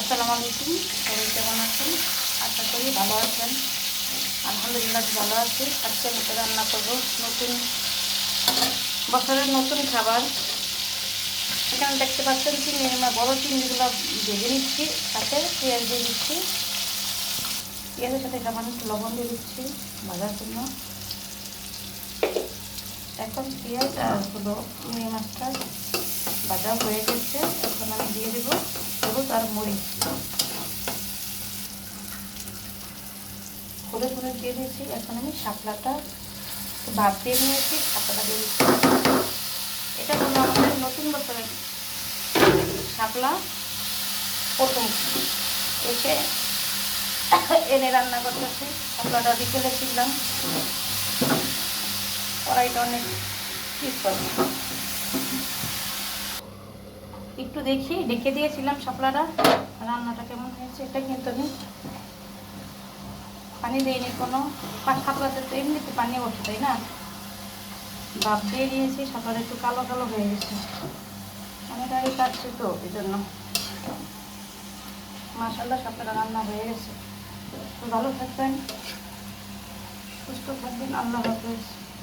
আসসালামু আলাইকুম। সবাই কেমন আছেন? আশা করি ভালো আছেন। আলহামদুলিল্লাহ ভালো আছি। আজকে আমি রান্না করব নতুন বছরের নতুন খাবার। এখানে দেখতে পাচ্ছেন চিংড়ি বড় চিংড়িগুলো ভেজে নিচ্ছি, সাথে পেঁয়াজ দিয়ে দিচ্ছি। পেঁয়াজের সাথে সামান্য একটু লবণ দিয়ে দিচ্ছি ভাজার জন্য। এখন পেঁয়াজ আর হলো চিংড়ি মাছটা ভাজা হয়ে গেছে। এখন আমি দিয়ে দেবো হলুদ আর মরিচ। হলুদ মরিচ দিয়ে দিয়েছি। এখন আমি শাপলাটা ভাত দিয়ে নিয়েছি, শাপলাটা দিয়ে দিচ্ছি। এটা হলো আমাদের নতুন বছরের শাপলা প্রথম এসে এনে রান্না করতেছি। শাপলাটা বিকেলে ছিলাম, কড়াইটা অনেক ঠিক করে একটু দেখি ডেকে দিয়েছিলাম শাপলাটা। রান্নাটা কেমন হয়েছে এটা কিন্তু আমি পানি দিইনি কোনো। শাপলাতে তো এমনিতে পানি ওঠে, তাই না? ভাপ দিয়ে দিয়েছি, শাপলাটা একটু কালো কালো হয়ে গেছে। অনেক আগে কাটছি তো এই জন্য। মাশাআল্লাহ শাপলাটা রান্না হয়ে গেছে। ভালো থাকবেন, সুস্থ থাকবেন। আল্লাহ হাফেজ।